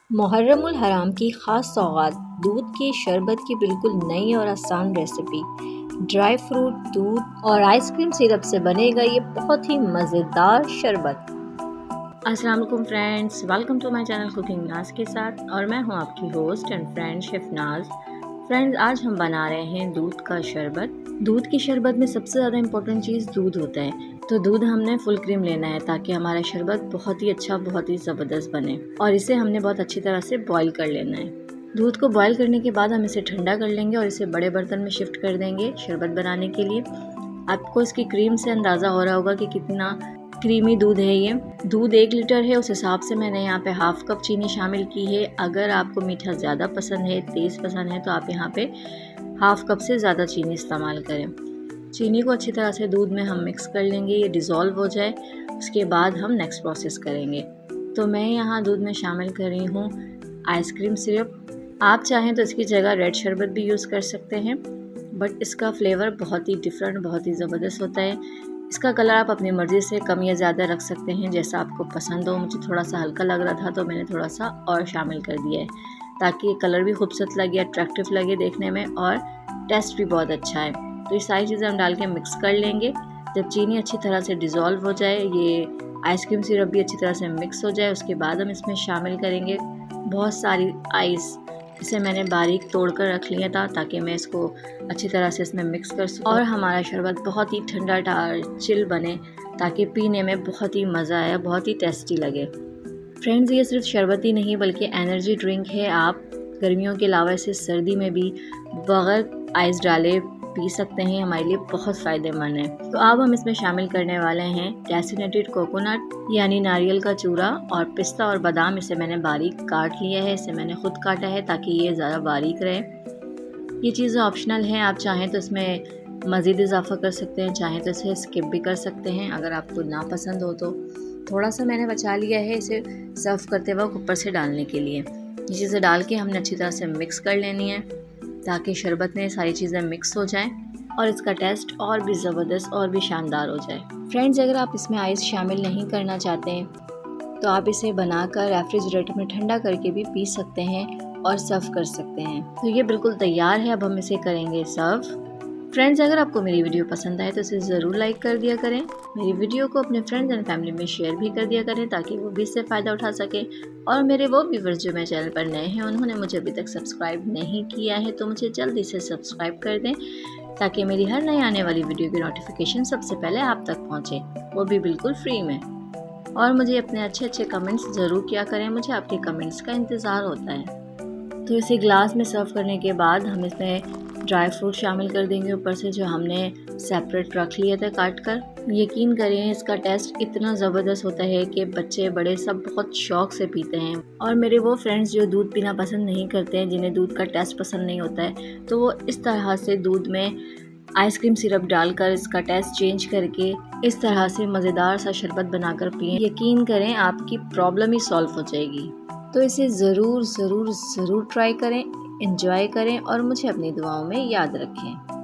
मुहर्रमुल हराम की ख़ास सौगात दूध के शरबत की बिल्कुल नई और आसान रेसिपी। ड्राई फ्रूट, दूध और आइसक्रीम सिरप से बनेगा ये बहुत ही मज़ेदार शरबत। अस्सलाम वालेकुम friends, welcome to my channel cooking Naaz के साथ, और मैं हूँ आपकी host and friend chef Naaz. Friends, आज हम बना रहे हैं दूध का शरबत। दूध की शरबत में सबसे ज़्यादा इम्पोर्टेंट चीज़ दूध होता है, तो दूध हमने फुल क्रीम लेना है ताकि हमारा शरबत बहुत ही अच्छा, बहुत ही ज़बरदस्त बने। और इसे हमने बहुत अच्छी तरह से बॉईल कर लेना है। दूध को बॉईल करने के बाद हम इसे ठंडा कर लेंगे और इसे बड़े बर्तन में शिफ्ट कर देंगे शरबत बनाने के लिए। आपको इसकी क्रीम से अंदाज़ा हो रहा होगा कि कितना क्रीमी दूध है। ये दूध 1 लीटर है, उस हिसाब से मैंने यहाँ पे हाफ कप चीनी शामिल की है। अगर आपको मीठा ज़्यादा पसंद है, तेज़ पसंद है, तो आप यहाँ पे हाफ कप से ज़्यादा चीनी इस्तेमाल करें। चीनी को अच्छी तरह से दूध में हम मिक्स कर लेंगे, ये डिज़ोल्व हो जाए, उसके बाद हम नेक्स्ट प्रोसेस करेंगे। तो मैं यहाँ दूध में शामिल कर रही हूँ आइसक्रीम सिरप। आप चाहें तो इसकी जगह रेड शरबत भी यूज़ कर सकते हैं, बट इसका फ्लेवर बहुत ही डिफरेंट, बहुत ही ज़बरदस्त होता है। इसका कलर आप अपनी मर्ज़ी से कम या ज़्यादा रख सकते हैं, जैसा आपको पसंद हो। मुझे थोड़ा सा हल्का लग रहा था तो मैंने थोड़ा सा और शामिल कर दिया है, ताकि कलर भी खूबसूरत लगे, अट्रैक्टिव लगे देखने में, और टेस्ट भी बहुत अच्छा है। तो ये सारी चीज़ें हम डाल के मिक्स कर लेंगे। जब चीनी अच्छी तरह से डिज़ोल्व हो जाए, ये आइसक्रीम सिरप भी अच्छी तरह से मिक्स हो जाए, उसके बाद हम इसमें शामिल करेंगे बहुत सारी आइस। इसे मैंने बारीक तोड़ कर रख लिया था ताकि मैं इसको अच्छी तरह से इसमें मिक्स कर सकूँ और हमारा शरबत बहुत ही ठंडा चिल बने, ताकि पीने में बहुत ही मज़ा आए, बहुत ही टेस्टी लगे। फ्रेंड्स, ये सिर्फ शरबत ही नहीं बल्कि एनर्जी ड्रिंक है। आप गर्मियों के अलावा इसे सर्दी में भी बगैर आइस डाले पी सकते हैं, हमारे लिए बहुत फ़ायदेमंद है। तो अब हम इसमें शामिल करने वाले हैं कैसिनेटेड कोकोनट, यानी नारियल का चूरा, और पिस्ता और बादाम। इसे मैंने बारीक काट लिया है, इसे मैंने खुद काटा है ताकि ये ज़्यादा बारीक रहे। ये चीज़ें ऑप्शनल हैं, आप चाहें तो इसमें मज़ीद इजाफा कर सकते हैं, चाहें तो इसे स्किप भी कर सकते हैं अगर आपको ना पसंद हो तो। थोड़ा सा मैंने बचा लिया है इसे सर्व करते वक्त ऊपर से डालने के लिए। ये चीज़ें डाल के हमने अच्छी तरह से मिक्स कर लेनी है ताकि शरबत में सारी चीज़ें मिक्स हो जाएं और इसका टेस्ट और भी ज़बरदस्त और भी शानदार हो जाए। फ्रेंड्स, अगर आप इसमें आइस शामिल नहीं करना चाहते हैं तो आप इसे बनाकर रेफ्रिजरेटर में ठंडा करके भी पी सकते हैं और सर्व कर सकते हैं। तो ये बिल्कुल तैयार है, अब हम इसे करेंगे सर्व। फ्रेंड्स, अगर आपको मेरी वीडियो पसंद आए तो इसे ज़रूर लाइक कर दिया करें। मेरी वीडियो को अपने फ्रेंड्स एंड फैमिली में शेयर भी कर दिया करें ताकि वो भी इससे फ़ायदा उठा सकें। और मेरे वो व्यूवर्स जो मेरे चैनल पर नए हैं, उन्होंने मुझे अभी तक सब्सक्राइब नहीं किया है, तो मुझे जल्दी से सब्सक्राइब कर दें ताकि मेरी हर नई आने वाली वीडियो की नोटिफिकेशन सबसे पहले आप तक पहुँचे, वो भी बिल्कुल फ्री में। और मुझे अपने अच्छे अच्छे कमेंट्स ज़रूर किया करें, मुझे आपके कमेंट्स का इंतज़ार होता है। तो इसे ग्लास में सर्व करने के बाद हम इसमें ड्राई फ्रूट शामिल कर देंगे ऊपर से, जो हमने सेपरेट रख लिए थे काट कर। यकीन करें, इसका टेस्ट इतना ज़बरदस्त होता है कि बच्चे बड़े सब बहुत शौक से पीते हैं। और मेरे वो फ्रेंड्स जो दूध पीना पसंद नहीं करते हैं, जिन्हें दूध का टेस्ट पसंद नहीं होता है, तो वो इस तरह से दूध में आइसक्रीम सिरप डालकर इसका टेस्ट चेंज करके इस तरह से मज़ेदार सा शरबत बनाकर पिएं। यकीन करें, आपकी प्रॉब्लम ही सॉल्व हो जाएगी। तो इसे ज़रूर ज़रूर ज़रूर ट्राई करें, एंजॉय करें और मुझे अपनी दुआओं में याद रखें।